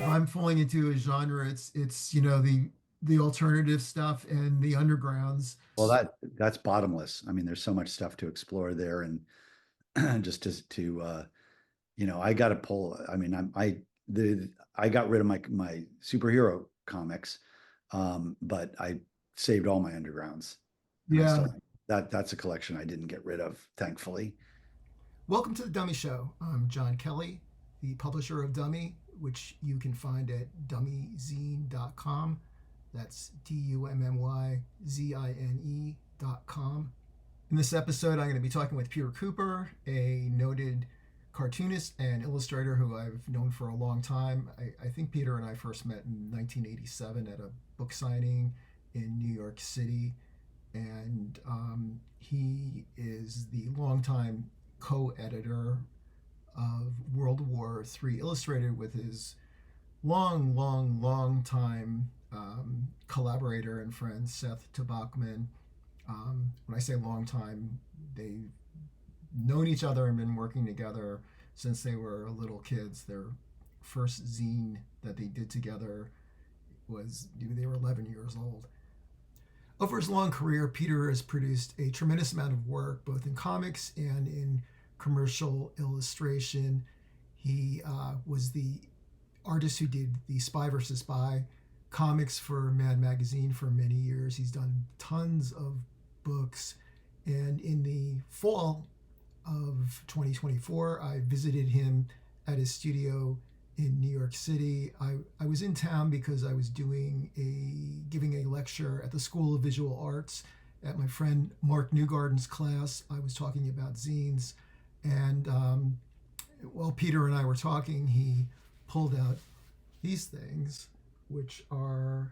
if I'm falling into a genre, it's the alternative stuff and the undergrounds. Well, that's bottomless. I mean, there's so much stuff to explore there, and just I got to pull. I mean, I got rid of my superhero comics, but I saved all my undergrounds, and I Yeah. still that's a collection I didn't get rid of, thankfully. Welcome to the Dummy Show. I'm John Kelly, the publisher of Dummy, which you can find at dummyzine.com. That's DUMMYZINE.com. In this episode, I'm going to be talking with Peter Kuper, a noted cartoonist and illustrator who I've known for a long time. I think Peter and I first met in 1987 at a book signing in New York City. And he is the longtime co-editor of World War III Illustrated with his long time collaborator and friend Seth Tabachman. When I say long time, they've known each other and been working together since they were little kids. Their first zine that they did together was they were 11 years old. Over his long career, Peter has produced a tremendous amount of work, both in comics and in commercial illustration. He was the artist who did the Spy vs. Spy comics for Mad Magazine for many years. He's done tons of books. And in the fall of 2024, I visited him at his studio in New York City. I was in town because I was giving a lecture at the School of Visual Arts at my friend Mark Newgarden's class. I was talking about zines, and while Peter and I were talking, he pulled out these things, which are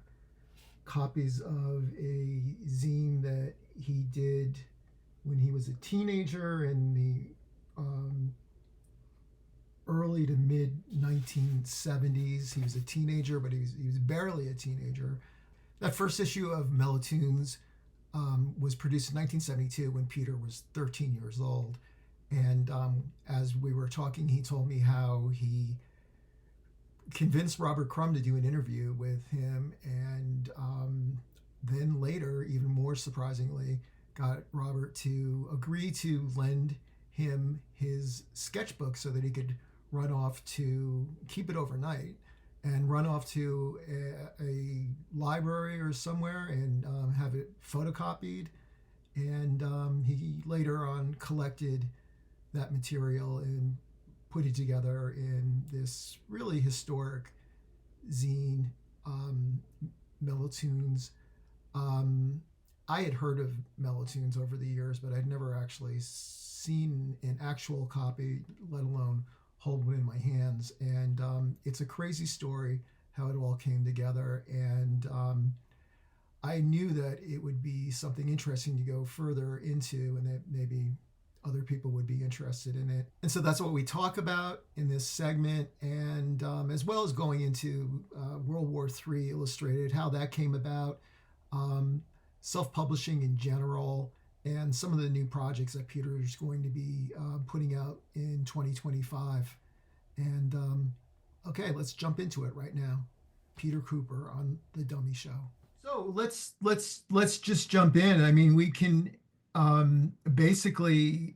copies of a zine that he did when he was a teenager in the early to mid 1970s. He was a teenager, but he was barely a teenager. That first issue of MELOTOONS was produced in 1972 when Peter was 13 years old. And as we were talking, he told me how he convinced Robert Crumb to do an interview with him, and then later, even more surprisingly, got Robert to agree to lend him his sketchbook so that he could run off to keep it overnight and run off to a library or somewhere and have it photocopied. And he later on collected that material and put it together in this really historic zine, MELOTOONS. I had heard of MELOTOONS over the years, but I'd never actually seen an actual copy, let alone hold one in my hands. And it's a crazy story how it all came together. And I knew that it would be something interesting to go further into, and that maybe other people would be interested in it. And so that's what we talk about in this segment, and as well as going into World War III Illustrated, how that came about, self-publishing in general, and some of the new projects that Peter is going to be putting out in 2025. And okay, let's jump into it right now. Peter Kuper on the Dummy Show. So let's just jump in. I mean, we can basically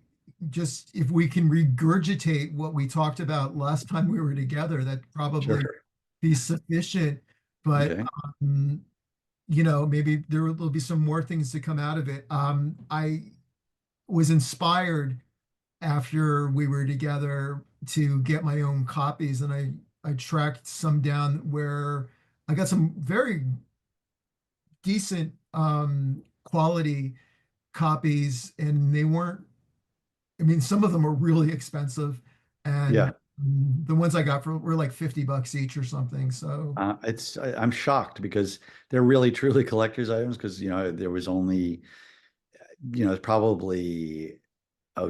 just if we can regurgitate what we talked about last time we were together, that probably Sure. be sufficient. But Okay. um, maybe there will be some more things to come out of it. I was inspired after we were together to get my own copies, and I tracked some down where I got some very decent quality copies, and they weren't. I mean, some of them were really expensive, and Yeah. the ones I got were like $50 each or something. So I'm shocked because they're really truly collector's items because there was only it's probably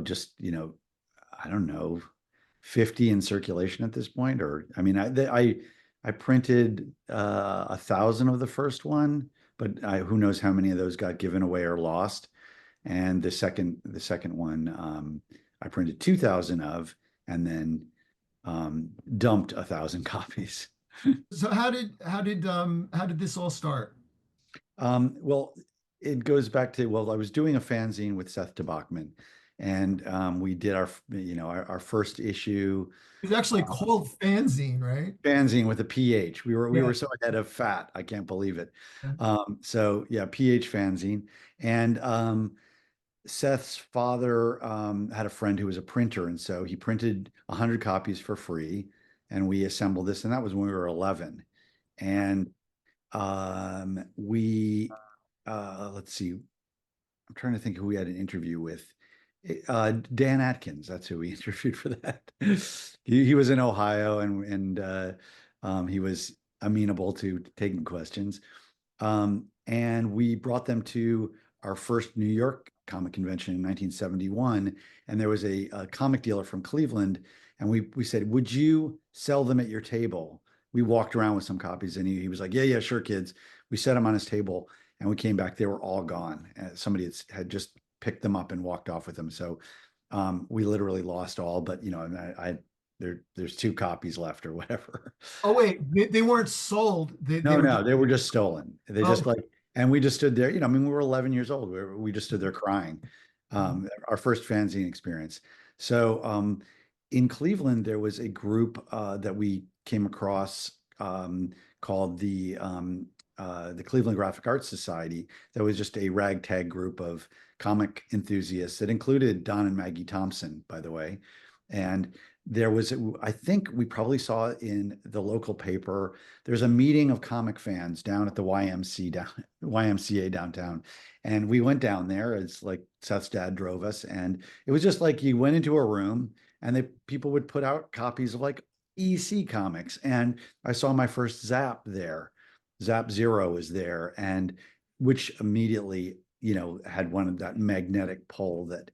just I don't know 50 in circulation at this point, or I mean I printed 1,000 of the first one, but who knows how many of those got given away or lost. And the second one I printed 2,000 of, and then dumped 1,000 copies. So how did this all start? Well, it goes back to, well, I was doing a fanzine with Seth Tabachman, and we did our first issue It's actually called fanzine, right? fanzine with a PH. We were Yeah. so ahead of fat, I can't believe it. So yeah, PH fanzine. And Seth's father had a friend who was a printer, and so he printed 100 copies for free, and we assembled this, and that was when we were 11. And we let's see, I'm trying to think who we had an interview with. Dan Atkins, that's who we interviewed for that. He was in Ohio, and he was amenable to taking questions. And we brought them to our first New York comic convention in 1971. And there was a comic dealer from Cleveland. And we said, would you sell them at your table? We walked around with some copies, and he was like, yeah, yeah, sure, kids. We set them on his table, and we came back. They were all gone. Somebody had just picked them up and walked off with them. So we literally lost all, but there's two copies left or whatever. Oh wait, they weren't sold. They No, were just no, they were just stolen. They just oh. like, and we just stood there, I mean, we were 11 years old. We just stood there crying. Our first fanzine experience. So, in Cleveland, there was a group that we came across called the Cleveland Graphic Arts Society. That was just a ragtag group of comic enthusiasts that included Don and Maggie Thompson, by the way. And there was, I think we probably saw in the local paper, there's a meeting of comic fans down at the YMCA downtown. And we went down there. It's like Seth's dad drove us. And it was just like you went into a room and people would put out copies of like EC comics. And I saw my first Zap there. Zap Zero was there, and which immediately, had one of that magnetic pull that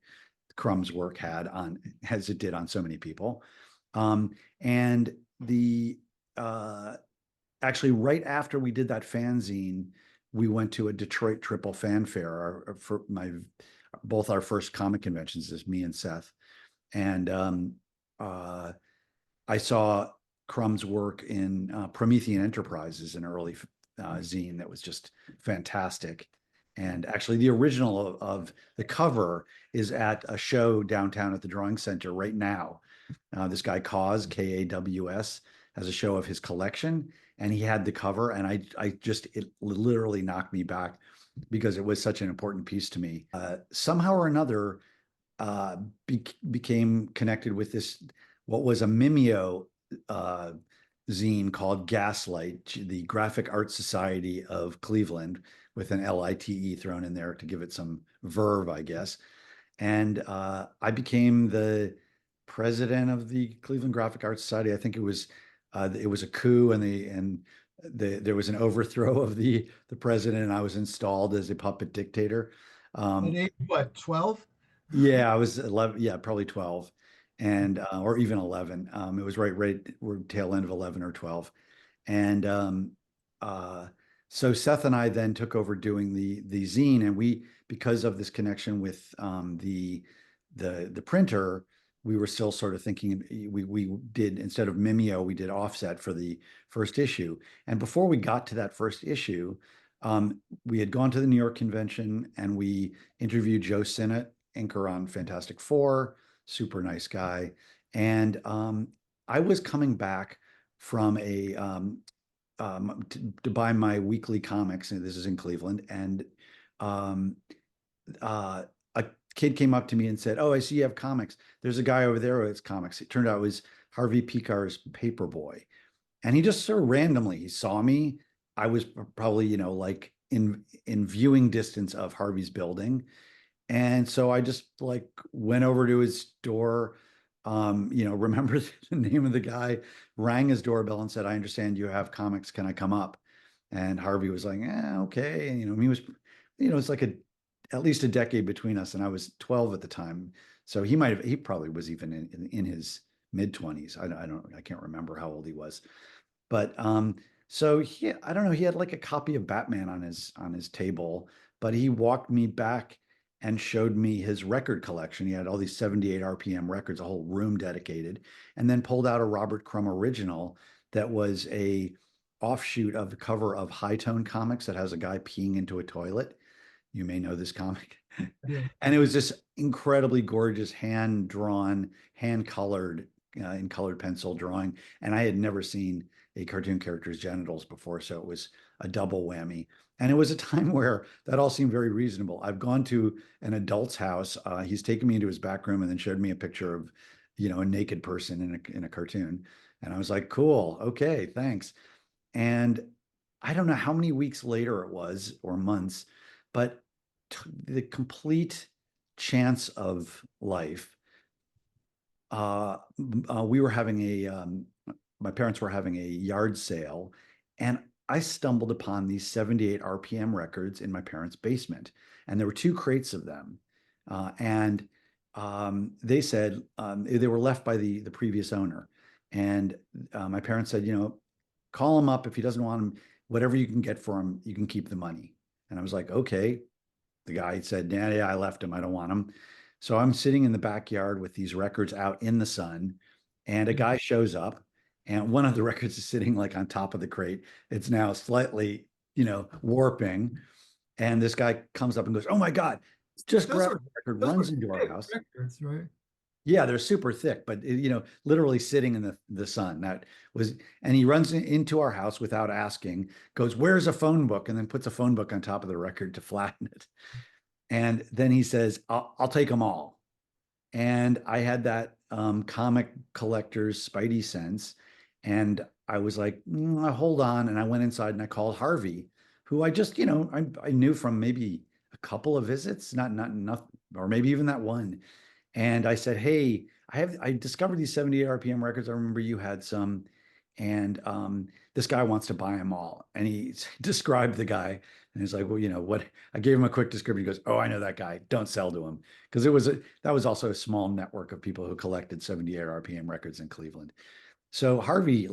Crumb's work had on, as it did on so many people. And the actually right after we did that fanzine, we went to a Detroit Triple Fanfare, for both our first comic conventions, as me and Seth. And I saw Crumb's work in Promethean Enterprises, an early zine that was just fantastic. And actually, the original of the cover is at a show downtown at the Drawing Center right now. This guy Kaws, Kaws, has a show of his collection, and he had the cover, and it literally knocked me back because it was such an important piece to me. Somehow or another, became connected with this, what was a Mimeo zine called Gaslight, the Graphic Arts Society of Cleveland, with an LITE thrown in there to give it some verve, I guess. And I became the president of the Cleveland Graphic Arts Society. I think it was a coup, and there was an overthrow of the president, and I was installed as a puppet dictator. At Um, age what, 12? yeah, I was 11, yeah, probably 12, and or even 11. It was right we're tail end of 11 or 12. And uh, so Seth and I then took over doing the zine, and we, because of this connection with the printer, we were still sort of thinking, we did, instead of Mimeo, we did offset for the first issue. And before we got to that first issue, we had gone to the New York convention, and we interviewed Joe Sinnott, inker on Fantastic Four, super nice guy. And I was coming back from to buy my weekly comics, and this is in Cleveland, and um, a kid came up to me and said, "Oh, I see you have comics. There's a guy over there who has comics." It turned out it was Harvey Picar's Paperboy, and he just sort of randomly, he saw me. I was probably, like in viewing distance of Harvey's building, and so I just like went over to his door, remember the name of the guy, rang his doorbell and said, "I understand you have comics. Can I come up?" And Harvey was like, okay. And, he was, it's like at least a decade between us. And I was 12 at the time. So he probably was even in his mid 20s. I can't remember how old he was. But so I don't know, he had like a copy of Batman on his table, but he walked me back and showed me his record collection. He had all these 78 RPM records, a whole room dedicated, and then pulled out a Robert Crumb original that was a offshoot of the cover of High Tone Comics that has a guy peeing into a toilet. You may know this comic. Yeah. And it was this incredibly gorgeous hand drawn, hand colored, in colored pencil drawing. And I had never seen a cartoon character's genitals before. So it was a double whammy. And it was a time where that all seemed very reasonable. I've gone to an adult's house. He's taken me into his back room and then showed me a picture of, a naked person in a cartoon. And I was like, cool. Okay, thanks. And I don't know how many weeks later it was or months, but the complete chance of life. We were having my parents were having a yard sale, and I stumbled upon these 78 RPM records in my parents' basement, and there were two crates of them, and they said they were left by the previous owner, and my parents said, call him up if he doesn't want them. Whatever you can get for him, you can keep the money. And I was like, okay. The guy said, yeah, I left him. I don't want him. So I'm sitting in the backyard with these records out in the sun, and a guy shows up, and one of the records is sitting like on top of the crate. It's now slightly, warping. And this guy comes up and goes, "Oh my God, just Those grab are the record," those runs are into our big house. records, right? Yeah, they're super thick, but literally sitting in the sun. That was, and he runs into our house without asking, goes, "Where's a phone book?" And then puts a phone book on top of the record to flatten it. And then he says, I'll take them all. And I had that comic collector's spidey sense. And I was like, hold on. And I went inside and I called Harvey, who I just, I knew from maybe a couple of visits, not enough, or maybe even that one. And I said, hey, I discovered these 78 RPM records. I remember you had some. And this guy wants to buy them all. And he described the guy. And he's like, well, what? I gave him a quick description. He goes, oh, I know that guy. Don't sell to him. Because that was also a small network of people who collected 78 RPM records in Cleveland. So Harvey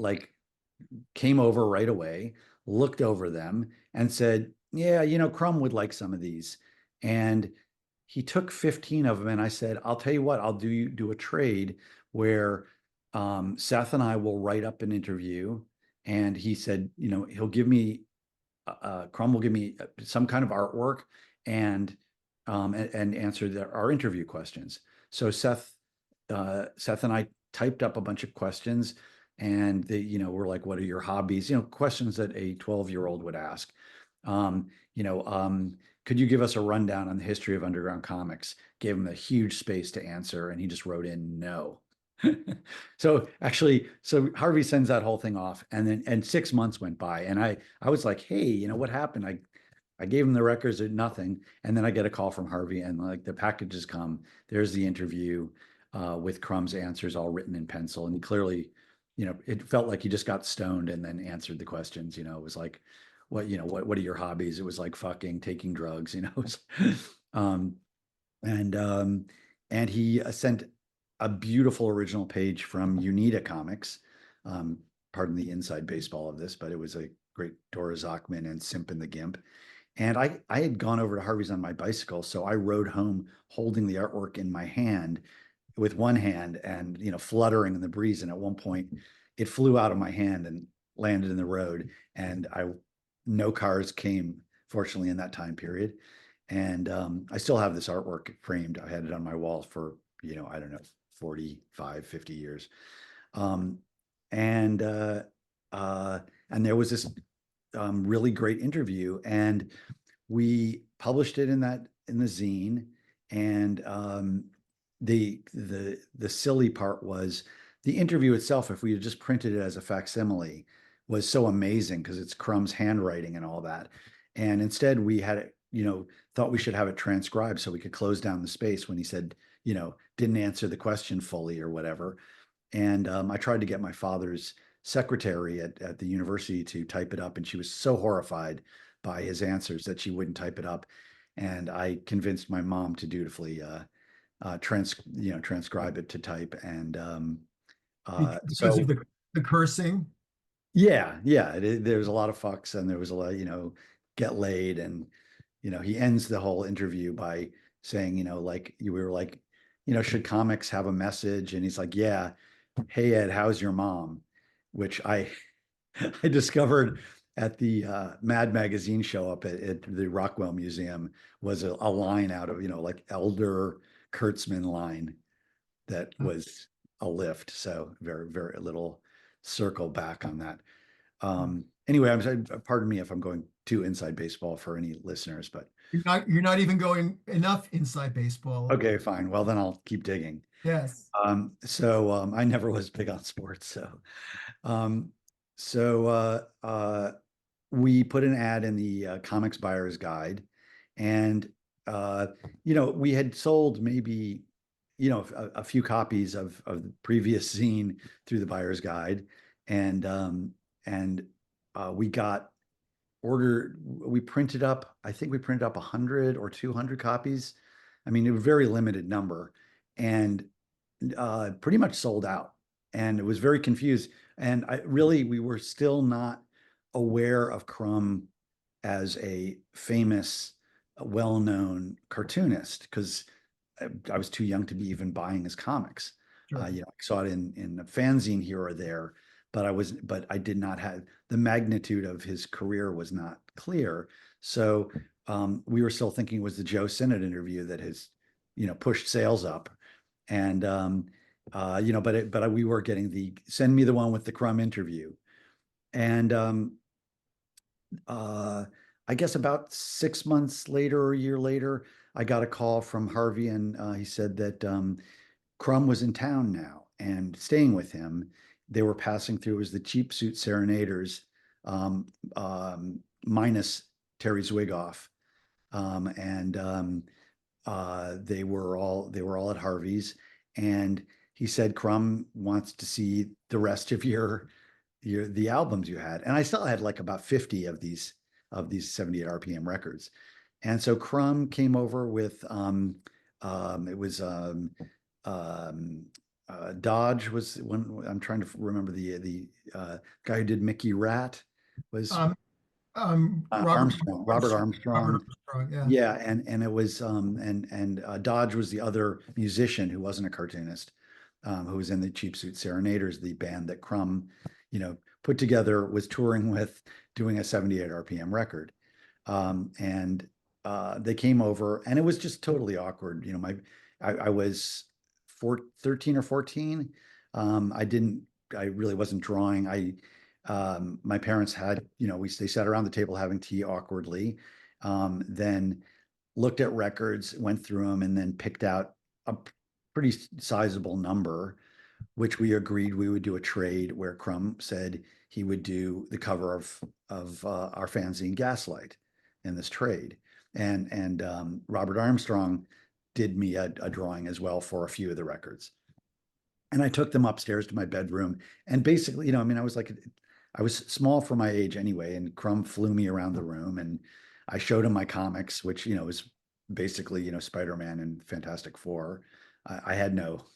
came over right away, looked over them, and said, yeah, Crumb would like some of these. And he took 15 of them, and I said, I'll tell you what, I'll do a trade where Seth and I will write up an interview. And he said, he'll give me Crumb will give me some kind of artwork and answer our interview questions. So Seth and I typed up a bunch of questions, and they, were like, "What are your hobbies?" Questions that a 12-year-old would ask. Um, could you give us a rundown on the history of underground comics? Gave him a huge space to answer, and he just wrote in no. So Harvey sends that whole thing off, and 6 months went by, and I was like, hey, what happened? I gave him the records at nothing, and then I get a call from Harvey, and like the packages come. There's the interview with Crumb's answers all written in pencil, and he clearly, it felt like he just got stoned and then answered the questions. It was like, what are your hobbies? It was like fucking, taking drugs. It was, um, and he sent a beautiful original page from Unita Comics. Pardon the inside baseball of this, but it was a great Dora Zachman and Simp and the Gimp. And I had gone over to Harvey's on my bicycle, so I rode home holding the artwork in my hand with one hand and fluttering in the breeze. And at one point, it flew out of my hand and landed in the road. And no cars came, fortunately, in that time period. And I still have this artwork framed. I had it on my wall for I don't know, 45, 50 years. Um, and there was this really great interview, and we published it in the zine. And the silly part was the interview itself, if we had just printed it as a facsimile, was so amazing because it's Crumb's handwriting and all that. And instead we had it, thought we should have it transcribed so we could close down the space when he said, didn't answer the question fully or whatever. And I tried to get my father's secretary at the university to type it up, and she was so horrified by his answers that she wouldn't type it up. And I convinced my mom to dutifully transcribe it to type. And Because of the cursing. yeah, there was a lot of fucks, and there was a lot, get laid. And, he ends the whole interview by saying, like, we were like, should comics have a message? And he's like, yeah. Hey, Ed, how's your mom? which I I discovered at the Mad Magazine show up at the Rockwell Museum, was a line out of, like Elder Kurtzman line that was a lift. So very, very little circle back on that. Anyway, pardon me if I'm going too inside baseball for any listeners, but You're not even going enough inside baseball. okay, fine. Well, then I'll keep digging. Yes. I never was big on sports, um, so we put an ad in the Comics Buyer's Guide, and uh, we had sold maybe a few copies of the previous zine through the Buyer's Guide, and and we got ordered. We printed up. I think we printed up 100 or 200 copies. I mean, it was a very limited number, and pretty much sold out. And it was very confused. And we were still not aware of Crumb as a famous, well-known cartoonist because I was too young to be even buying his comics. Sure. I saw it in a fanzine here or there, but I did not have the magnitude of his career was not clear. So we were still thinking it was the Joe Sinnott interview that has, pushed sales up. And but we were getting the send me the one with the Crumb interview, and uh, I guess about 6 months later or a year later, I got a call from Harvey, and he said that Crumb was in town now and staying with him. They were passing through as the Cheap Suit Serenaders, um, minus Terry Zwigoff, and they were all at Harvey's, and he said Crumb wants to see the rest of the albums you had, and I still had like about 50 of these 78 RPM records, and so Crumb came over with it was Dodge was when I'm trying to remember the guy who did Mickey Rat was Um, Robert Robert Armstrong. Robert Armstrong. Armstrong. Yeah. Yeah, and it was and Dodge was the other musician who wasn't a cartoonist, who was in the Cheap Suit Serenaders, the band that Crumb, put together, was touring with, doing a 78 RPM record, and they came over, and it was just totally awkward. I was 13 or 14. I really wasn't drawing. My parents had, they sat around the table having tea awkwardly, then looked at records, went through them, and then picked out a pretty sizable number, which we agreed we would do a trade where Crumb said he would do the cover of our fanzine Gaslight in this trade, and Robert Armstrong did me a drawing as well for a few of the records, and I took them upstairs to my bedroom, and basically, I was small for my age anyway, and Crumb flew me around the room, and I showed him my comics, which, was basically, Spider-Man and Fantastic Four. I had no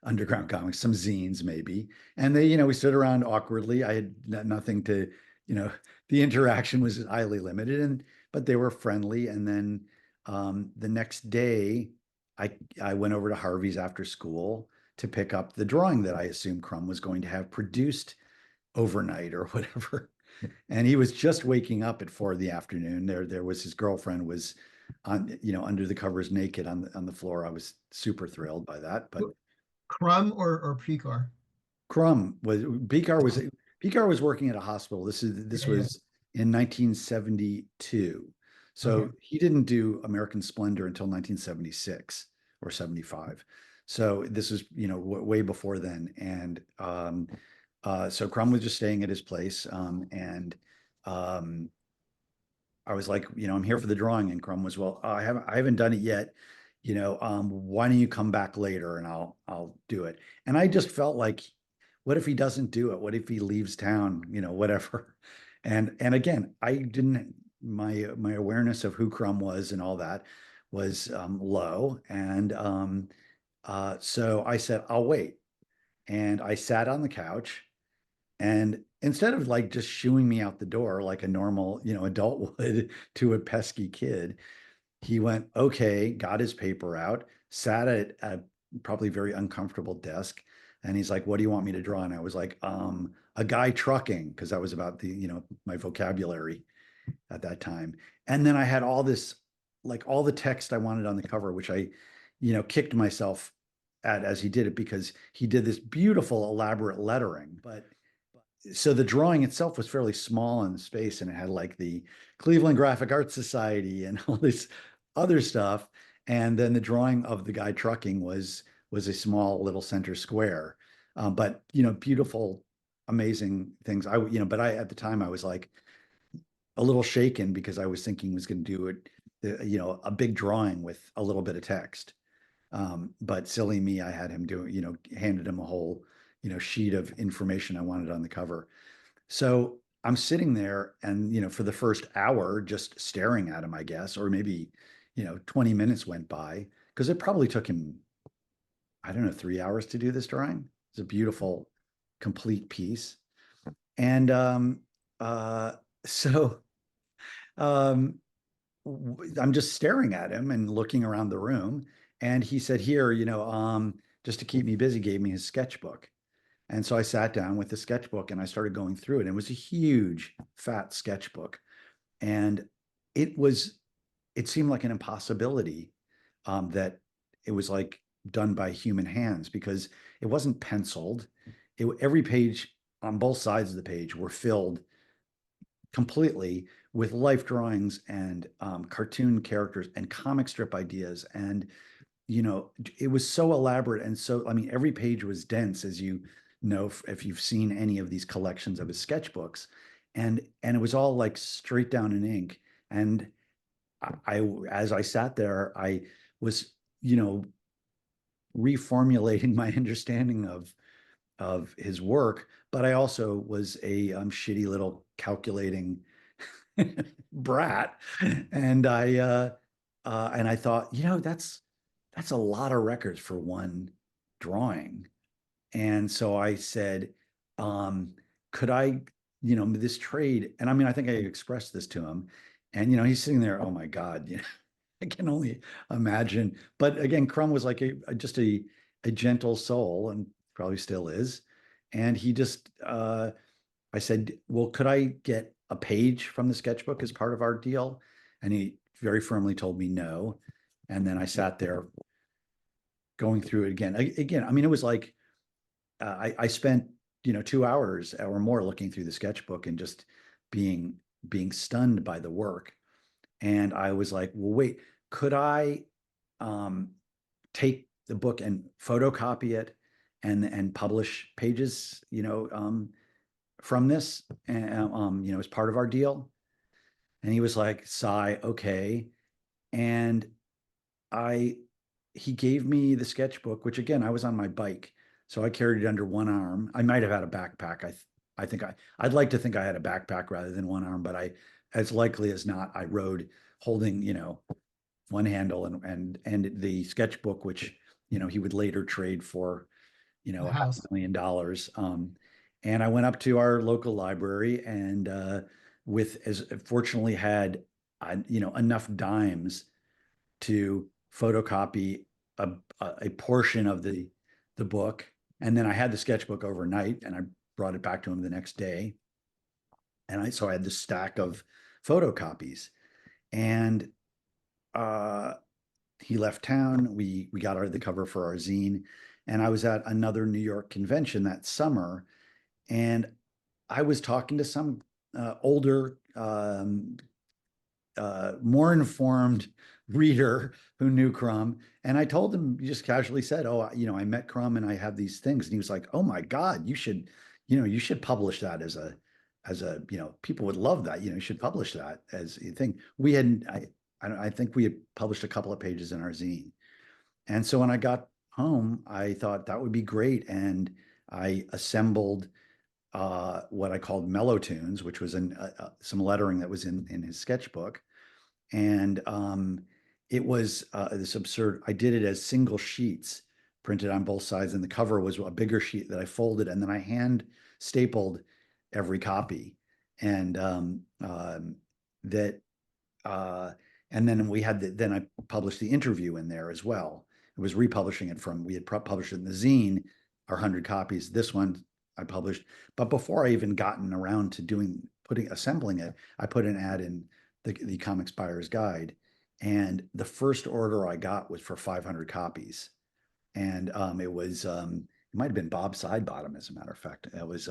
underground comics, some zines maybe. And we stood around awkwardly. I had nothing to, the interaction was highly limited, but they were friendly. And then the next day, I went over to Harvey's after school to pick up the drawing that I assumed Crumb was going to have produced overnight or whatever. And he was just waking up at 4 in the afternoon. There was his girlfriend was on, under the covers naked on the floor. I was super thrilled by that. But Crumb or Picard? Crumb was Picard was working at a hospital. This Yeah, yeah. was in 1972. Okay. So he didn't do American Splendor until 1976 or 75. So this is, way before then. And so Crumb was just staying at his place. And I was like, I'm here for the drawing. And Crumb was, well, I haven't done it yet. Why don't you come back later and I'll do it. And I just felt like, what if he doesn't do it? What if he leaves town, whatever. And again, I didn't, my awareness of who Crumb was and all that was low. And so I said, I'll wait. And I sat on the couch, and instead of like just shooing me out the door like a normal, adult would to a pesky kid, he went, okay, got his paper out, sat at a probably very uncomfortable desk. And he's like, what do you want me to draw? And I was like, a guy trucking, because that was about the, my vocabulary at that time. And then I had all this, like all the text I wanted on the cover, which I, kicked myself at as he did it, because he did this beautiful, elaborate lettering. But so the drawing itself was fairly small in space, and it had like the Cleveland Graphic Arts Society and all this other stuff. And then the drawing of the guy trucking was a small little center square. But beautiful, amazing things. But I at the time I was like a little shaken, because I was thinking he was going to do it, a big drawing with a little bit of text. But silly me, I had him do, handed him a whole, sheet of information I wanted on the cover. So I'm sitting there and, for the first hour, just staring at him, I guess, or maybe, 20 minutes went by, because it probably took him, I don't know, 3 hours to do this drawing. It's a beautiful, complete piece. And so um, I'm just staring at him and looking around the room. And he said, here, just to keep me busy, gave me his sketchbook. And so I sat down with the sketchbook and I started going through it. And it was a huge, fat sketchbook. And it was, it seemed like an impossibility, that it was like done by human hands, because it wasn't penciled. Every page on both sides of the page were filled completely with life drawings and cartoon characters and comic strip ideas. And, it was so elaborate. And so, I mean, every page was dense, as you know, if you've seen any of these collections of his sketchbooks. And it was all like straight down in ink. And as I sat there, I was, reformulating my understanding of his work, but I also was a shitty little calculating brat, and I thought, that's a lot of records for one drawing. And so I said, could I, this trade? And I mean, I think I expressed this to him, and he's sitting there, oh my God, I can only imagine. But again, Crumb was like just a gentle soul, and probably still is. And he just, I said, well, could I get a page from the sketchbook as part of our deal? And he very firmly told me no. And then I sat there going through it again. Again, I mean, it was like I spent 2 hours or more looking through the sketchbook and just being stunned by the work. And I was like, well, wait, could I take the book and photocopy it and publish pages, from this, as part of our deal? And he was like, sigh, okay. And I, he gave me the sketchbook, which again, I was on my bike, so I carried it under one arm. I might have had a backpack. I think I'd like to think I had a backpack rather than one arm, but as likely as not, I rode holding, one handle and the sketchbook, which, he would later trade for, The a half house. $1 million. And I went up to our local library and fortunately had, enough dimes to photocopy a portion of the book. And then I had the sketchbook overnight and I brought it back to him the next day. And so I had this stack of photocopies. And he left town. We got the cover for our zine. And I was at another New York convention that summer. And I was talking to some older, more informed reader who knew Crumb. And I told him, just casually said, oh, I met Crumb and I have these things. And he was like, oh my God, you should publish that as a, people would love that. You should publish that as a thing. I think we had published a couple of pages in our zine. And so when I got home, I thought that would be great. And I assembled what I called MELOTOONS, which was some lettering that was in his sketchbook. And it was this absurd, I did it as single sheets printed on both sides. And the cover was a bigger sheet that I folded. And then I hand stapled every copy. And that, and then then I published the interview in there as well. It was republishing it we had published it in the zine, our 100 copies. This one I published. But before I even gotten around to assembling it, I put an ad in the Comics Buyer's Guide, and the first order I got was for 500 copies, and it might have been Bob Sidebottom, as a matter of fact. It was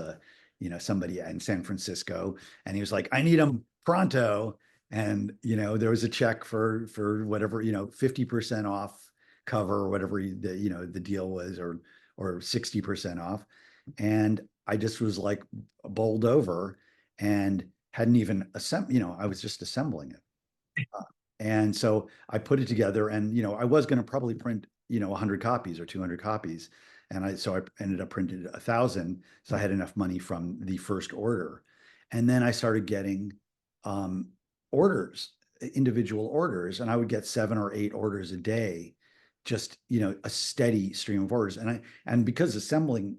somebody in San Francisco, and he was like, "I need them pronto," and there was a check for whatever 50% off cover or whatever the deal was, or 60% off, and I just was like bowled over and hadn't even assembled. I was just assembling it. And so I put it together, and I was going to probably print 100 copies or 200 copies, and I ended up printing 1,000, so I had enough money from the first order, and then I started getting um, orders, individual orders, and I would get 7 or 8 orders a day, just a steady stream of orders, and because assembling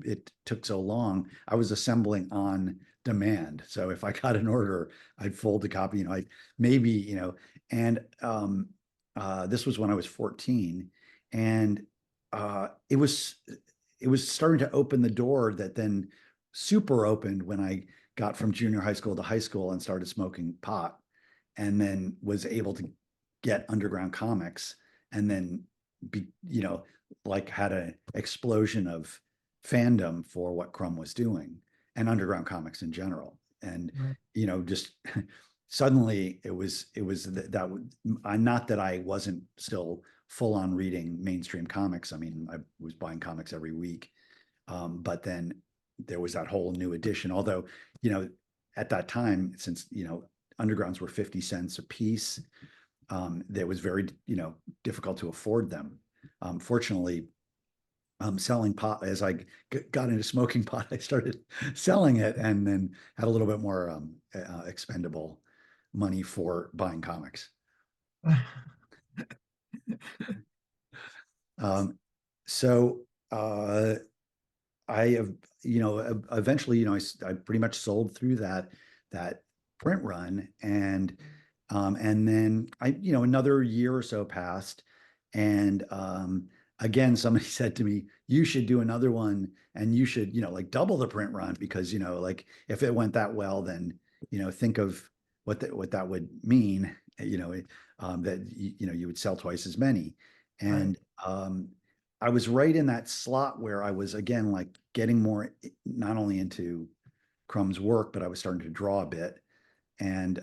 it took so long, I was assembling on demand. So if I got an order, I'd fold the copy, I maybe and this was when I was 14, and it was starting to open the door that then super opened when I got from junior high school to high school and started smoking pot, and then was able to get underground comics, and then be like had an explosion of fandom for what Crumb was doing and underground comics in general, and Right. just suddenly that not that I wasn't still full on reading mainstream comics. I mean, I was buying comics every week, but then there was that whole new edition. Although, at that time, since undergrounds were 50 cents a piece, that was very difficult to afford them. Fortunately, selling pot, as I got into smoking pot, I started selling it, and then had a little bit more expendable money for buying comics. Um, so I have, eventually, I pretty much sold through that print run, and then another year or so passed, and again, somebody said to me, "You should do another one, and you should, like double the print run, because like if it went that well, then think of what that would mean, that you would sell twice as many." Right. And I was right in that slot where I was, again, like getting more not only into Crumb's work, but I was starting to draw a bit, and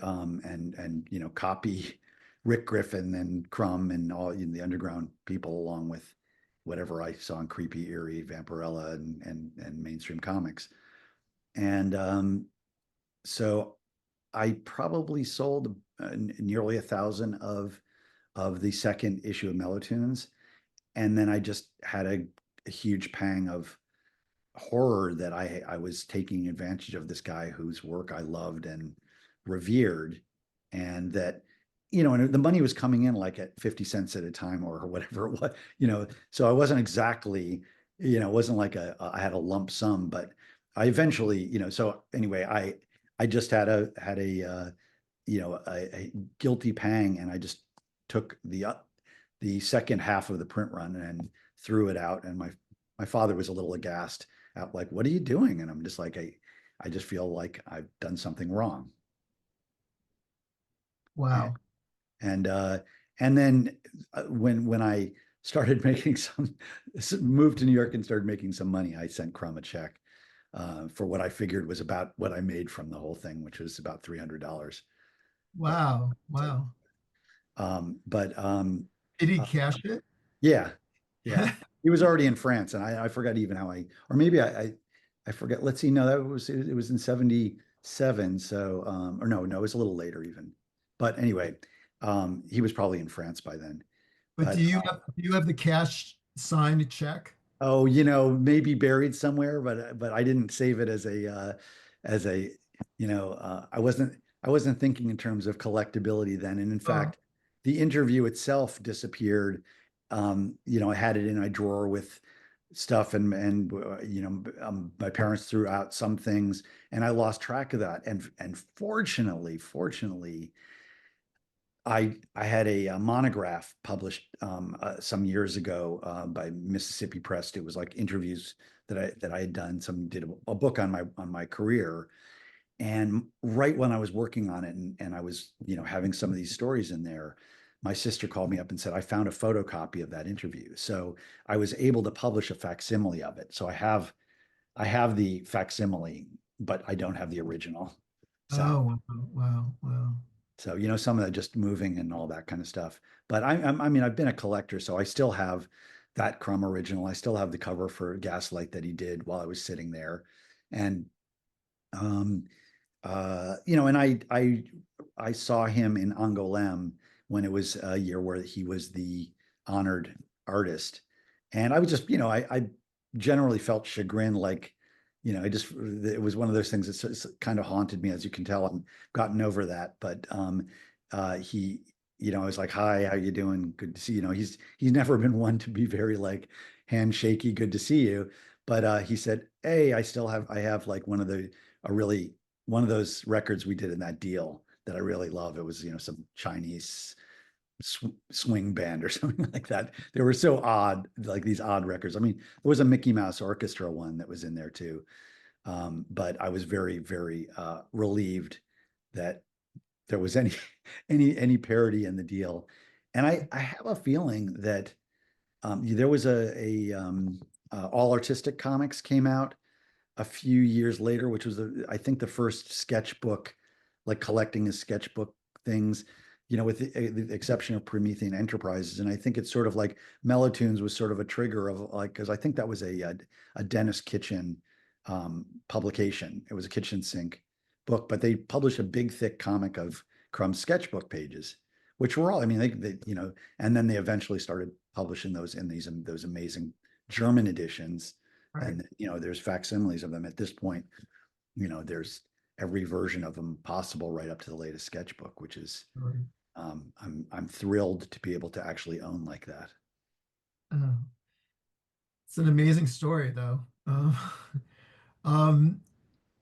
copy Rick Griffin and Crumb and all the underground people, along with whatever I saw in Creepy, Eerie, Vampirella, and mainstream comics. And so I probably sold nearly 1,000 of the second issue of MELOTOONS, and then I just had a huge pang of horror that I was taking advantage of this guy whose work I loved and revered, and that and the money was coming in like at 50 cents at a time or whatever it was, so I wasn't exactly, it wasn't like I had a lump sum, but I eventually, so anyway, I just had a a guilty pang, and I just took the second half of the print run and threw it out, and my father was a little aghast at, like, "What are you doing?" And I'm just like, I just feel like I've done something wrong. And Wow. and and then when I started making moved to New York and started making some money, I sent Crumb a check for what I figured was about what I made from the whole thing, which was about $300. But Wow. so, Wow. but Did he uh, cash it? yeah, yeah. He was already in France, and I forgot even how or maybe I forget. Let's see. No, it was in 77. So, or no, it was a little later even. But anyway, he was probably in France by then. But But do you have the cash signed check? oh, maybe buried somewhere, but I didn't save it as a, I wasn't thinking in terms of collectability then. And in Oh, fact, the interview itself disappeared. I had it in my drawer with stuff, and my parents threw out some things, and I lost track of that. And fortunately, I had a monograph published some years ago by Mississippi Press. It was like interviews that I had done. Some did a book on my career, and right when I was working on it, and I was having some of these stories in there, my sister called me up and said I found a photocopy of that interview. So I was able to publish a facsimile of it. So I have the facsimile, but I don't have the original. Oh, So wow, wow, wow. so, some of that just moving and all that kind of stuff. But I mean, I've been a collector, so I still have that Crumb original. I still have the cover for Gaslight that he did while I was sitting there. And, um, and I saw him in Angoulême when it was a year where he was the honored artist. And I was just, I generally felt chagrin, like, it was one of those things that kind of haunted me, as you can tell. I've gotten over that, but he, I was like, "Hi, how you doing? Good to see you." He's never been one to be very like handshaky, "Good to see you." But he said, "Hey, I have like a really one of those records we did in that deal that I really love. It was, some Chinese swing band or something like that. They were so odd, like these odd records. I mean, there was a Mickey Mouse Orchestra one that was in there too. But I was very, very relieved that there was any any parody in the deal. And I have a feeling that there was a all artistic comics came out a few years later, which was I think the first sketchbook, like collecting his sketchbook things, with the exception of Promethean Enterprises. And I think it's sort of like MELOTOONS was sort of a trigger of like, because I think that was a Dennis Kitchen publication. It was a kitchen sink book, but they published a big thick comic of Crumb's sketchbook pages, which were all, I mean, and then they eventually started publishing those in those amazing German editions. Right, And there's facsimiles of them at this point. There's every version of them possible right up to the latest sketchbook, which is right. I'm thrilled to be able to actually own like that. Uh, it's an amazing story, though. Um,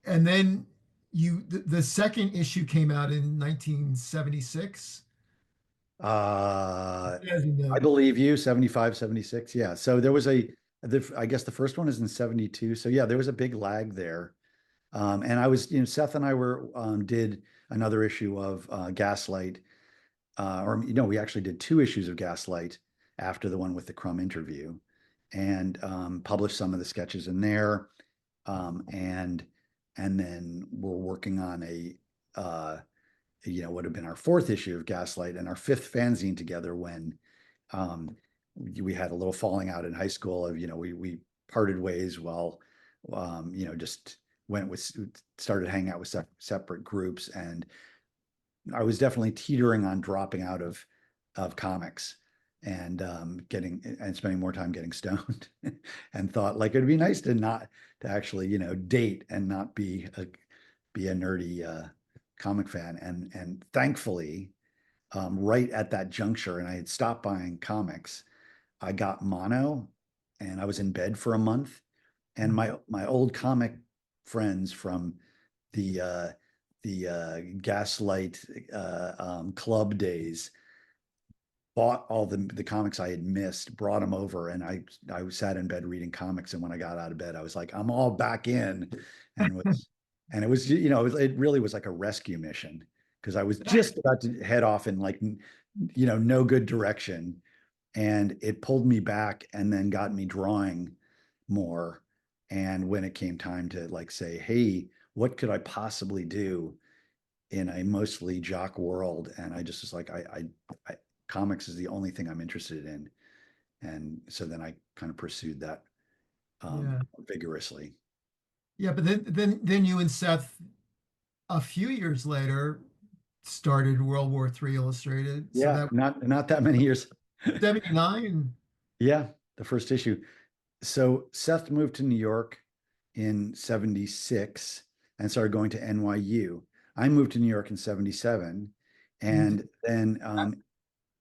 and then the second issue came out in 1976. uh As in I the believe you, 75, 76. Yeah. So there was I guess the first one is in 72. So yeah, there was a big lag there. And I was, Seth and I did another issue of Gaslight, or we actually did two issues of Gaslight after the one with the Crumb interview, and published some of the sketches in there. And then we're working on would have been our fourth issue of Gaslight and our fifth fanzine together when um, we had a little falling out in high school of, we parted ways while, just went with, started hanging out with separate groups. And I was definitely teetering on dropping out of comics and spending more time getting stoned and thought like it'd be nice to actually, date and not be a nerdy comic fan. And thankfully, right at that juncture, and I had stopped buying comics, I got mono and I was in bed for a month. And my old comic friends from the Gaslight club days bought all the comics I had missed, brought them over, and I sat in bed reading comics. And when I got out of bed, I was like, I'm all back in, and was and it was it really was like a rescue mission because I was just about to head off in like no good direction, and it pulled me back and then got me drawing more. And when it came time to like say, hey, what could I possibly do in a mostly jock world? And I just was like, I comics is the only thing I'm interested in. And so then I kind of pursued that yeah, vigorously. yeah, but then you and Seth a few years later started World War III Illustrated. So Yeah, that not that many years. 79. Yeah, the first issue. So Seth moved to New York in 76 and started going to NYU. I moved to New York in 77. You did,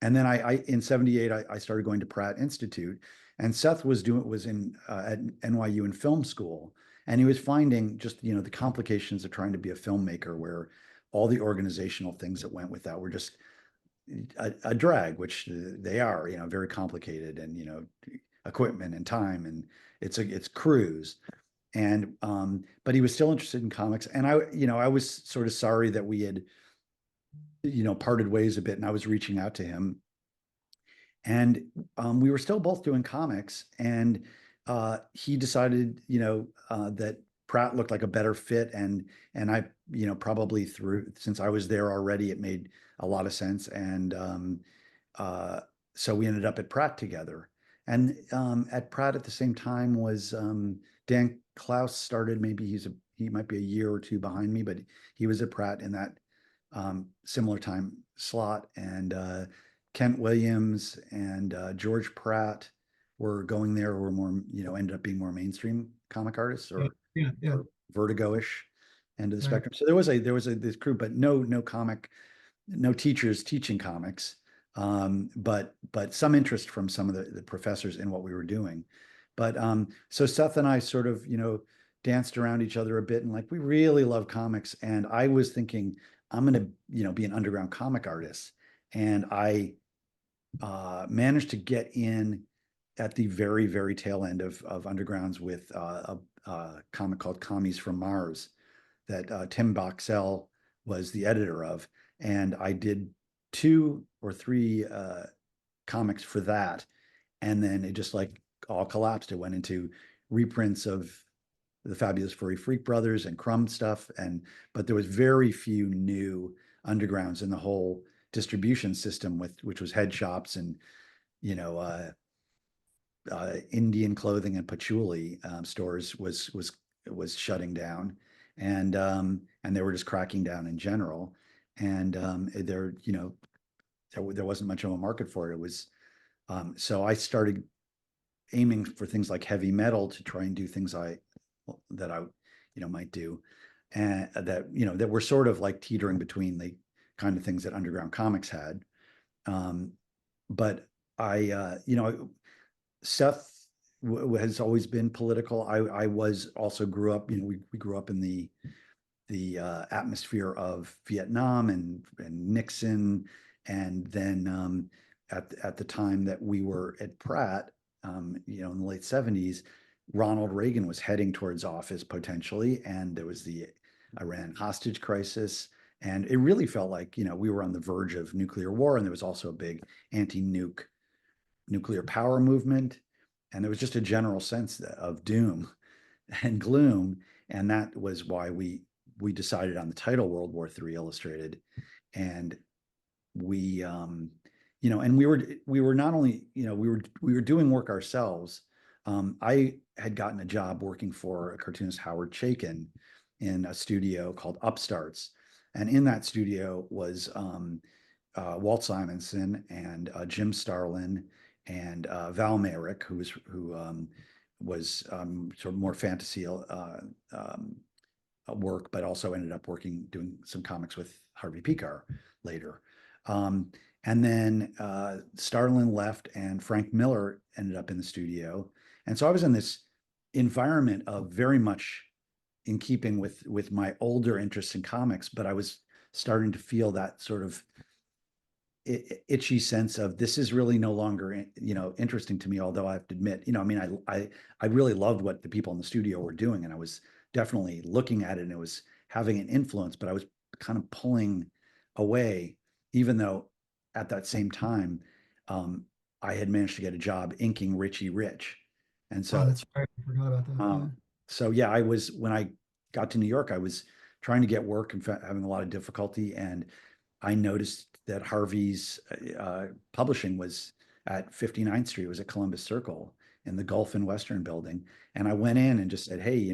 And then I in 78, I started going to Pratt Institute. And Seth was in at NYU in film school. And he was finding just, the complications of trying to be a filmmaker where all the organizational things that went with that were just a drag, which they are, very complicated, and equipment and time, and it's crews. And but he was still interested in comics, and I was sort of sorry that we had parted ways a bit, and I was reaching out to him, and we were still both doing comics, and he decided that Pratt looked like a better fit, and I probably through since I was there already, it made a lot of sense. And uh, so we ended up at Pratt together. And at Pratt at the same time was Dan Klaus started. Maybe he might be a year or two behind me, but he was at Pratt in that similar time slot. And Kent Williams and George Pratt were going there, were more, ended up being more mainstream comic artists, Yeah, yeah, yeah. or Vertigo-ish end of the Right. spectrum. So there was this crew, but no teachers teaching comics, but some interest from some of the professors in what we were doing. But so Seth and I sort of, danced around each other a bit, and like we really love comics. And I was thinking I'm going to, be an underground comic artist. And I managed to get in at the very, very tail end of undergrounds with a comic called Commies from Mars that Tim Boxell was the editor of. And I did two or three comics for that. And then it just like all collapsed. It went into reprints of the Fabulous Furry Freak Brothers and Crumb stuff. But there was very few new undergrounds in the whole distribution system, which was head shops and you know Indian clothing and patchouli stores was shutting down, and they were just cracking down in general. And there wasn't much of a market for it. It was so I started aiming for things like heavy metal to try and do things that I might do, and that were sort of like teetering between the kind of things that underground comics had. Um, but I, Seth has always been political. I was also grew up, we grew up in the atmosphere of Vietnam and Nixon, and then at the time that we were at Pratt, in the late '70s, Ronald Reagan was heading towards office potentially, and there was the Iran hostage crisis. And it really felt like, we were on the verge of nuclear war, and there was also a big nuclear power movement. And there was just a general sense of doom and gloom. And that was why we decided on the title World War III Illustrated. And we and we were not only, we were doing work ourselves. I had gotten a job working for a cartoonist, Howard Chaykin, in a studio called Upstarts. And in that studio was Walt Simonson and Jim Starlin and Val Merrick, who was sort of more fantasy work, but also ended up doing some comics with Harvey Pekar later. Um, and then Starlin left, and Frank Miller ended up in the studio. And so I was in this environment of very much in keeping with my older interests in comics, but I was starting to feel that sort of itchy sense of this is really no longer interesting to me. Although I have to admit, I mean, I really loved what the people in the studio were doing, and I was definitely looking at it, and it was having an influence, but I was kind of pulling away, even though at that same time I had managed to get a job inking Richie Rich. And Oh, so that's right. I forgot about that. Yeah. yeah, I was, when I got to New York, I was trying to get work and having a lot of difficulty. And I noticed that Harvey's publishing was at 59th Street, it was at Columbus Circle in the Gulf and Western building. And I went in and just said, hey,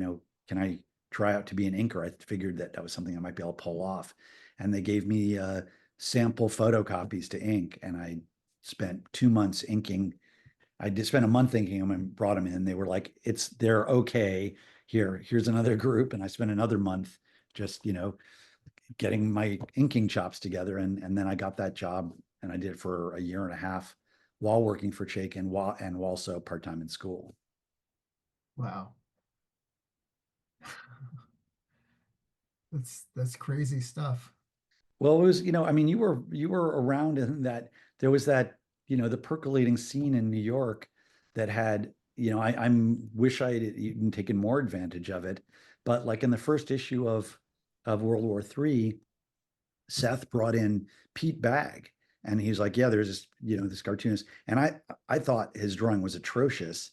can I try out to be an inker? I figured that was something I might be able to pull off. And they gave me sample photocopies to ink. And I spent 2 months inking. I did spend a month inking them and brought them in. They were like, they're okay. Here's another group. And I spent another month just, getting my inking chops together. And then I got that job, and I did it for a year and a half while working for Chake, and also part-time in school. Wow. That's crazy stuff. Well, it was, I mean, you were around in that there was that, the percolating scene in New York that had, I'm wish I had even taken more advantage of it. But like in the first issue of World War III, Seth brought in Pete Bagg, and he's like, yeah, there's this, this cartoonist, and I thought his drawing was atrocious,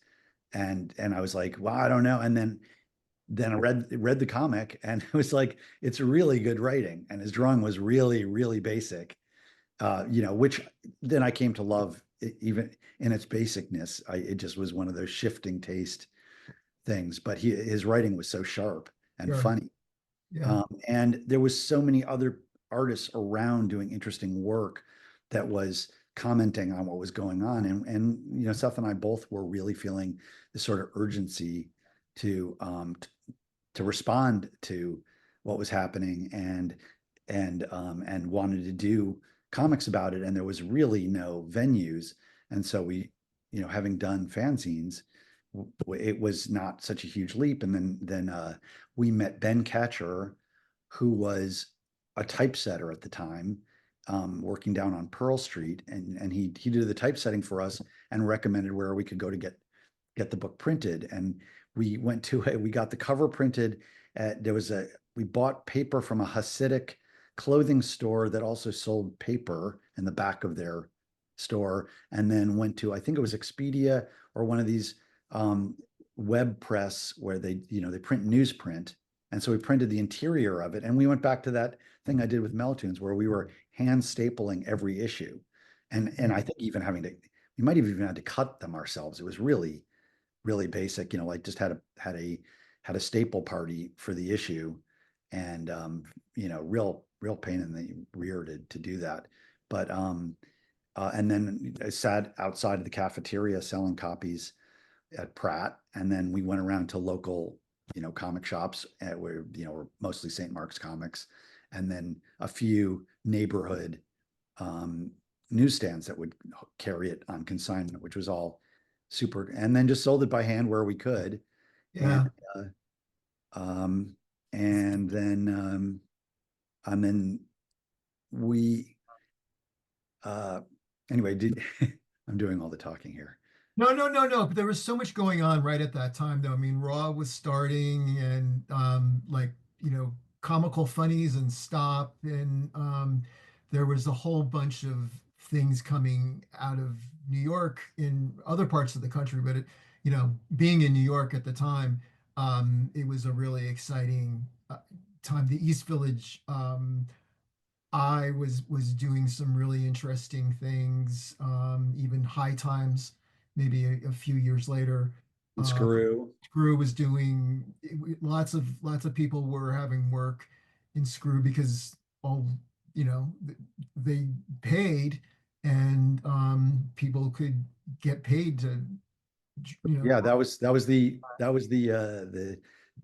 and I was like, well, I don't know, and then I read the comic, and it was like it's really good writing, and his drawing was really really basic, which then I came to love even in its basicness. It just was one of those shifting taste things, but his writing was so sharp and Sure. funny. Yeah. And there was so many other artists around doing interesting work that was commenting on what was going on. And Seth and I both were really feeling this sort of urgency to to respond to what was happening and wanted to do comics about it. And there was really no venues. And so we, having done fanzines, it was not such a huge leap. And then we met Ben Catcher, who was a typesetter at the time, working down on Pearl Street, and he did the typesetting for us and recommended where we could go to get the book printed. And we got the cover printed at we bought paper from a Hasidic clothing store that also sold paper in the back of their store, and then went to, I think it was Expedia or one of these web press where they print newsprint. And so we printed the interior of it, and we went back to that thing I did with MELOTOONS where we were hand stapling every issue, and I think even we might have even had to cut them ourselves. It was really really basic, like just had a staple party for the issue, and real pain in the rear to do that. But and then I sat outside of the cafeteria selling copies at Pratt, and then we went around to local, comic shops where, were mostly St. Mark's Comics, and then a few neighborhood um, newsstands that would carry it on consignment, which was all super, and then just sold it by hand where we could. And Yeah. uh, um, and then we uh, anyway, did I'm doing all the talking here. No, no, no, no. But there was so much going on right at that time, though. I mean, Raw was starting, and like comical funnies and Stop, and there was a whole bunch of things coming out of New York in other parts of the country. But being in New York at the time, it was a really exciting time. The East Village. I was doing some really interesting things, even High Times, maybe a few years later. And Uh, Screw. Screw was doing lots of people were having work in Screw because all they paid, and people could get paid to you know Yeah, that was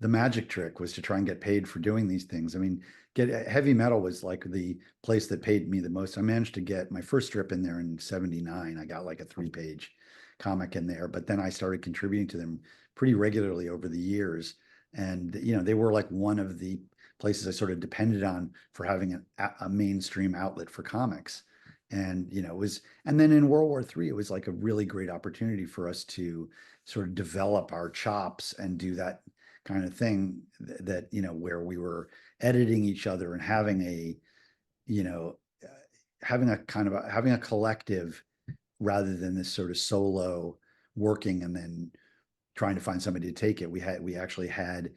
the magic trick, was to try and get paid for doing these things. I mean, get heavy metal was like the place that paid me the most. I managed to get my first strip in there in 79. I got like a 3-page comic in there, but then I started contributing to them pretty regularly over the years. And they were like one of the places I sort of depended on for having a mainstream outlet for comics. And it was, and then in World War III, it was like a really great opportunity for us to sort of develop our chops and do that kind of thing that, where we were editing each other and having you know, uh, having a collective rather than this sort of solo working and then trying to find somebody to take it. We actually had,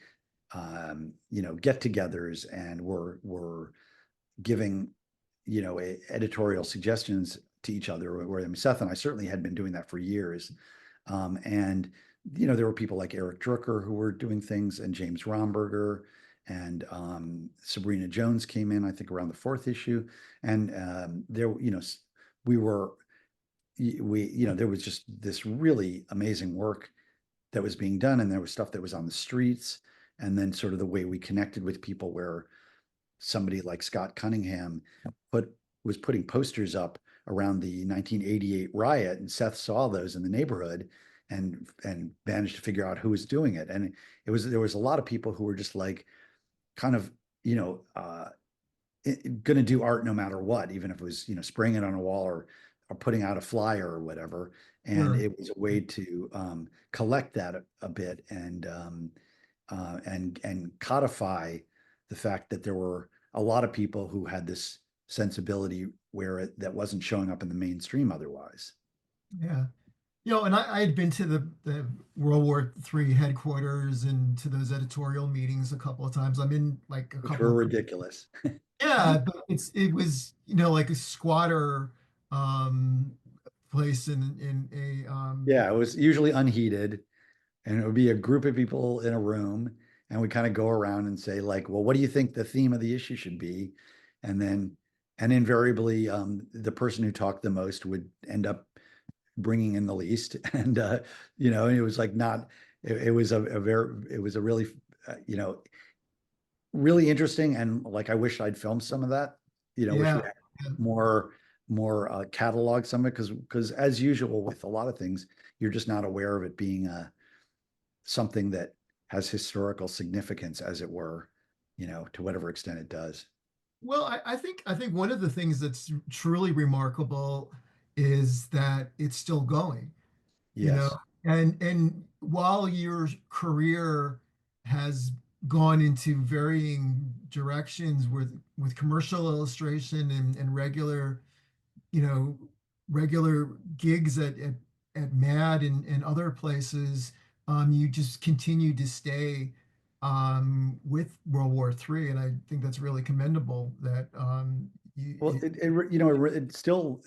get-togethers, and were giving, editorial suggestions to each other. Where, I mean, Seth and I certainly had been doing that for years. And there were people like Eric Drucker who were doing things, and James Romberger, and Sabrina Jones came in, I think, around the fourth issue. And there, we were, there was just this really amazing work that was being done, and there was stuff that was on the streets, and then sort of the way we connected with people, where somebody like Scott Cunningham put was putting posters up around the 1988 riot, and Seth saw those in the neighborhood and managed to figure out who was doing it. And there was a lot of people who were just like kind of, going to do art no matter what, even if it was, spraying it on a wall or putting out a flyer or whatever. And Sure. it was a way to collect that a bit and codify the fact that there were a lot of people who had this sensibility where that wasn't showing up in the mainstream otherwise, Yeah. And I had been to the World War III headquarters and to those editorial meetings a couple of times. I'm in like a which couple were of, ridiculous. yeah, but it was, like a squatter um place in a Yeah, it was usually unheated, and it would be a group of people in a room, and we kind of go around and say like, well, what do you think the theme of the issue should be? And then and invariably the person who talked the most would end up bringing in the least. And it was like not it was a very it was a really really interesting. And like I wish I'd filmed some of that. Wish yeah. we had more catalog some of it, because as usual with a lot of things, you're just not aware of it being something that has historical significance, as it were, to whatever extent it does. Well, I think one of the things that's truly remarkable is that it's still going, you know, Yes. and while your career has gone into varying directions with commercial illustration and regular, you know, regular gigs at Mad and other places, you just continue to stay with World War III, and I think that's really commendable. That Well, it still,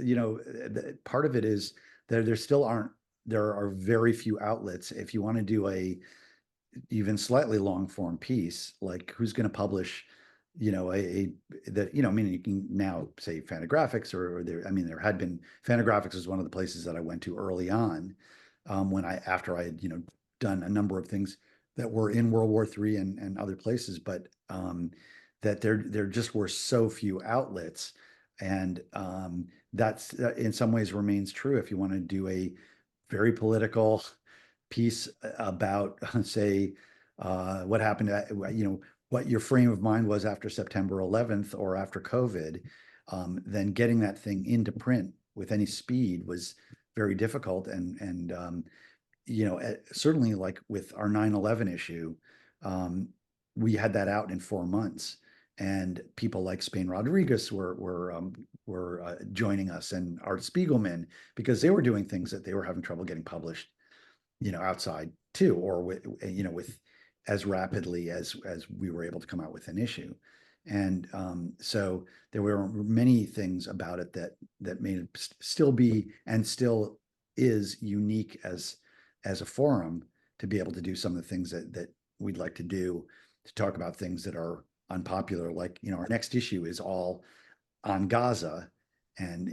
part of it is that there are very few outlets. If you want to do a even slightly long form piece, like who's going to publish, a that, I mean, you can now say Fantagraphics or there, I mean, there had been Fantagraphics was one of the places that I went to early on, after I had, done a number of things that were in World War III and other places, but that there just were so few outlets. And that's in some ways remains true if you want to do a very political piece about, say, what happened, what your frame of mind was after September 11th or after COVID, then getting that thing into print with any speed was very difficult. And certainly like with our 9/11 issue, um, we had that out in 4 months, and people like Spain Rodriguez were joining us, and Art Spiegelman, because they were doing things that they were having trouble getting published, outside too, or with as rapidly as we were able to come out with an issue. And so there were many things about it that made it still be and still is unique as a forum to be able to do some of the things that we'd like to do, to talk about things that are unpopular. Like, our next issue is all on Gaza, and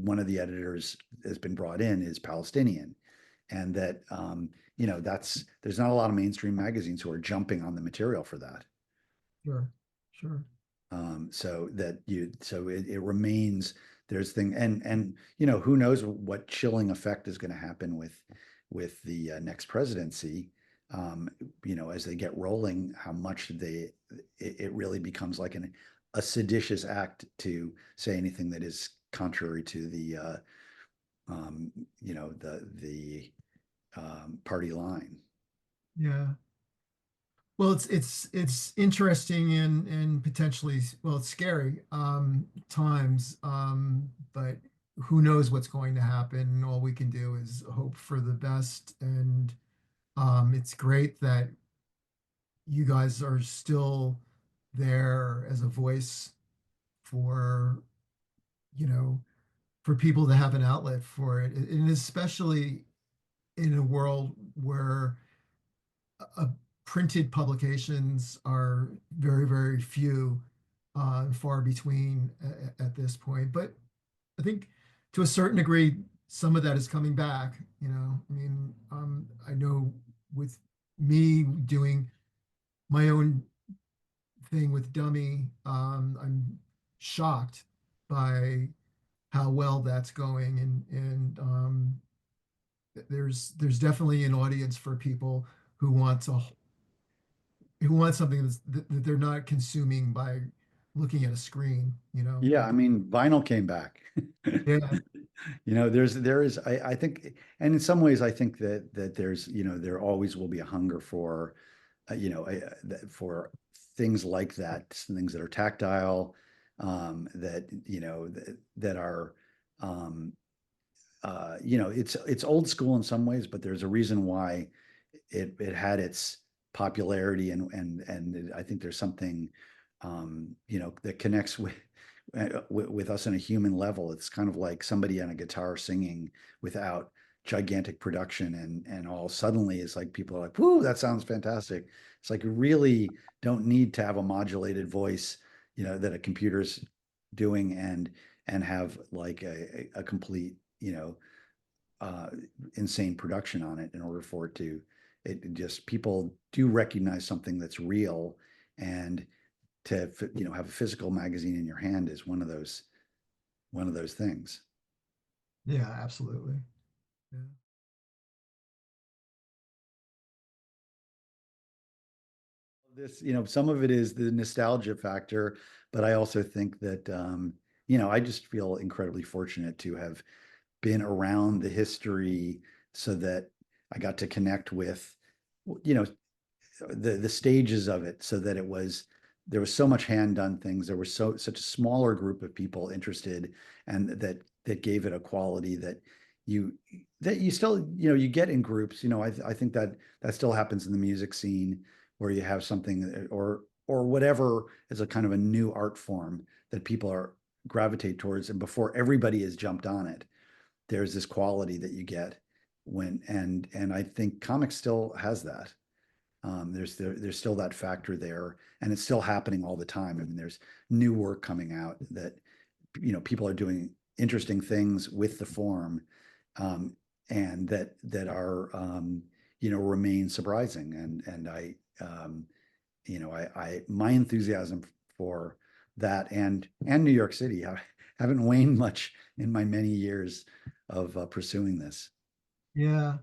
one of the editors has been brought in is Palestinian, and that that's there's not a lot of mainstream magazines who are jumping on the material for that. sure, sure, So it remains, there's thing, and who knows what chilling effect is going to happen with the next presidency, as they get rolling, how much it really becomes like a seditious act to say anything that is contrary to um, the party line. yeah. Well, it's interesting and potentially, well, it's scary times, but who knows what's going to happen. All we can do is hope for the best, and it's great that you guys are still there as a voice for, you know, for people to have an outlet for it, and especially in a world where uh, printed publications are very, very few, far between at this point. But I think to a certain degree, some of that is coming back. I mean, I know with me doing my own thing with Dummy, I'm shocked by how well that's going, and there's definitely an audience for people who want to who want something that they're not consuming by looking at a screen, you know, Yeah, I like, mean, vinyl came back. yeah, You know, there is, I think, and in some ways, I think that there's, you know, there always will be a hunger for, you know, for things like that, things that are tactile, that, you know, that are, um, you know, it's old school in some ways, but there's a reason why it had its popularity, and I think there's something, you know, that connects with us on a human level. It's kind of like somebody on a guitar singing without gigantic production, and all suddenly it's like people are like, "Whoo, that sounds fantastic." It's like you really don't need to have a modulated voice, you know, that a computer's doing, and have like a complete, you know, uh, insane production on it in order for it to, it just, people do recognize something that's real, and to, you know, have a physical magazine in your hand is one of those things. yeah, absolutely. Yeah. This, you know, some of it is the nostalgia factor, but I also think that, you know, I just feel incredibly fortunate to have been around the history so that I got to connect with, you know, the stages of it, so that it was, there was so much hand done things, there was such a smaller group of people interested, and that gave it a quality you that you still, you know, you get in groups, you know. I think that that still happens in the music scene, where you have something, or whatever is a kind of a new art form that people are gravitate towards, and before everybody has jumped on it, there's this quality that you get when, and I think comics still has that. There's still that factor there, and it's still happening all the time. I mean, there's new work coming out that, you know, people are doing interesting things with the form, um, and that are, you know, remain surprising. And you know, I my enthusiasm for that, and New York City, I haven't waned much in my many years of pursuing this. Yeah.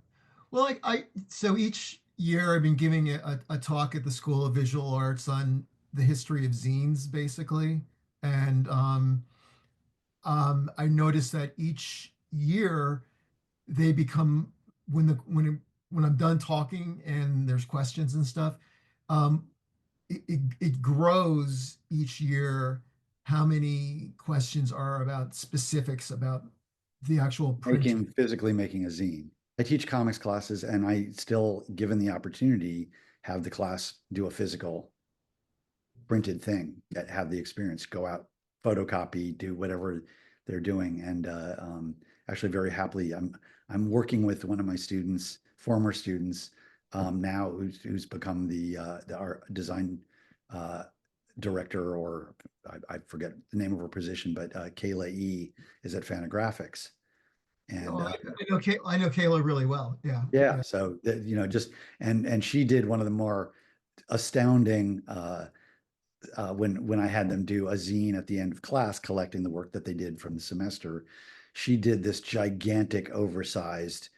Well, like so each year I've been giving a talk at the School of Visual Arts on the history of zines, basically. And I noticed that each year they become, when I'm done talking and there's questions and stuff, um, it grows each year how many questions are about specifics about the actual printing. Physically making a zine. I teach comics classes, and I still, given the opportunity, have the class do a physical printed thing, that have the experience, go out, photocopy, do whatever they're doing. And actually, very happily, I'm working with one of my students, former students, now, who's become the art design uh, director, or I forget the name of her position, but Kayla E is at Fantagraphics. And Oh, I know Kayla really well. Yeah, yeah, yeah. so that, you know, just, and she did one of the more astounding, when I had them do a zine at the end of class, collecting the work that they did from the semester. She did this gigantic, oversized,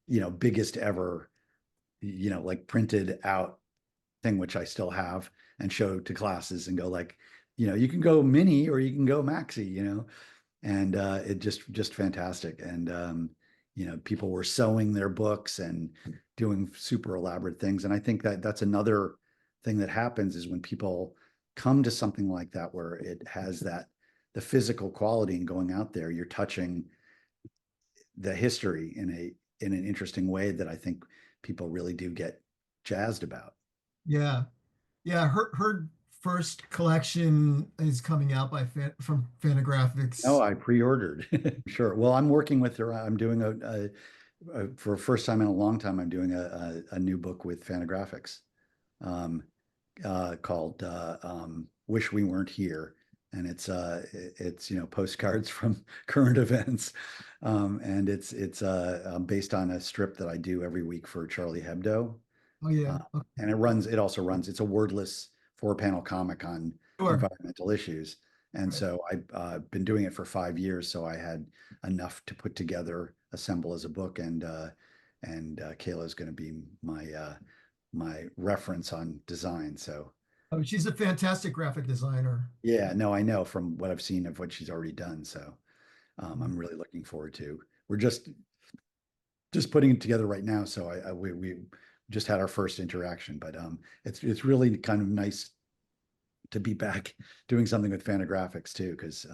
you know, biggest ever, you know, like printed out thing, which I still have and show to classes and go like, you know, you can go mini or you can go maxi, you know. And it just fantastic. And you know, people were sewing their books and doing super elaborate things. And I think that that's another thing that happens, is when people come to something like that, where it has that, the physical quality, and going out there, you're touching the history in an interesting way that I think people really do get jazzed about. Yeah. Yeah, her first collection is coming out from No, Fantagraphics. I pre-ordered. Sure. Well, I'm working with her. I'm doing for a first time in a long time, I'm doing a new book with Fantagraphics, um, called "Wish We Weren't Here," and it's, you know, postcards from current events, and it's based on a strip that I do every week for Charlie Hebdo. Oh yeah. Uh, Okay. and it also runs, it's a wordless 4-panel comic on Sure. environmental issues. And Right. so I've been doing it for 5 years. So I had enough to put together, assemble as a book. And Kayla is going to be my reference on design. So Oh, she's a fantastic graphic designer. yeah, no, I know from what I've seen of what she's already done. So Mm. I'm really looking forward to. We're just putting it together right now. So we just had our first interaction, but it's really kind of nice to be back doing something with Fantagraphics too, because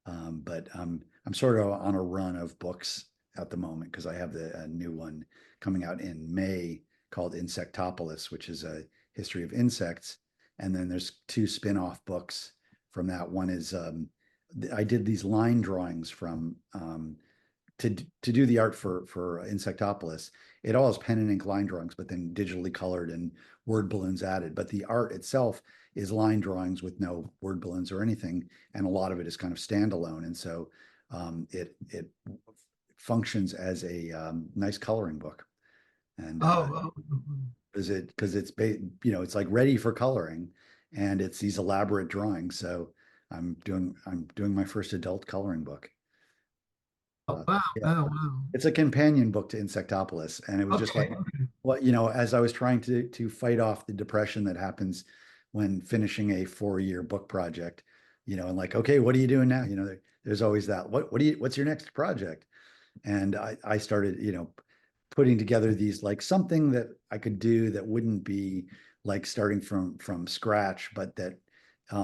but I'm sort of on a run of books at the moment because I have a new one coming out in May called Insectopolis, which is a history of insects. And then there's two spin-off books from that. One is I did these line drawings from to do the art for Insectopolis. It all is pen and ink line drawings, but then digitally colored and word balloons added. But the art itself is line drawings with no word balloons or anything, and a lot of it is kind of standalone. And so it functions as a nice coloring book. And Oh, because it's like ready for coloring, and it's these elaborate drawings. So I'm doing my first adult coloring book. wow, Yeah, wow, wow. it's a companion book to Insectopolis, and it was just Okay, like, okay. well, as I was trying to fight off the depression that happens when finishing a 4-year book project, and like, okay, what are you doing now? There's always that. What's your next project? And I started, putting together these like something that I could do that wouldn't be like starting from scratch, but that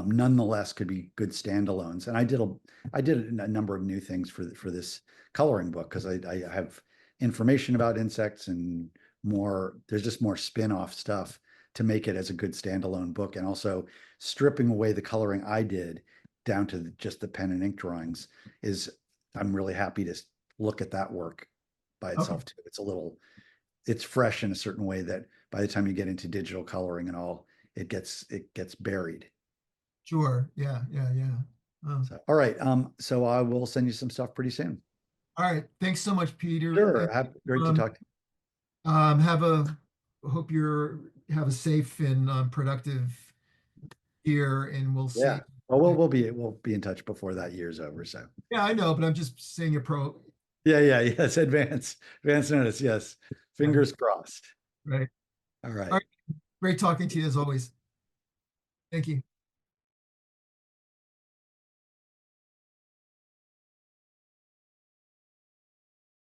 nonetheless could be good standalones. And I did a number of new things for this coloring book because I have information about insects and more. There's just more spin-off stuff to make it as a good standalone book, and also stripping away the coloring I did down to just the pen and ink drawings is I'm really happy to look at that work by Okay, itself too. It's fresh in a certain way that by the time you get into digital coloring and all, it gets buried. sure. Yeah, yeah, yeah. Oh. So, all right. So I will send you some stuff pretty soon. All right. Thanks so much, Peter. Sure. And Great to um, talk to have a hope have a safe and productive year, and we'll you. Yeah. see. Well, we'll be in touch before that year's over. So Yeah, I know, but I'm just saying it pro. yeah, yeah, yes. Advance notice. Yes. Right, Fingers crossed. right. All All right. right. Great talking to you as always. Thank you.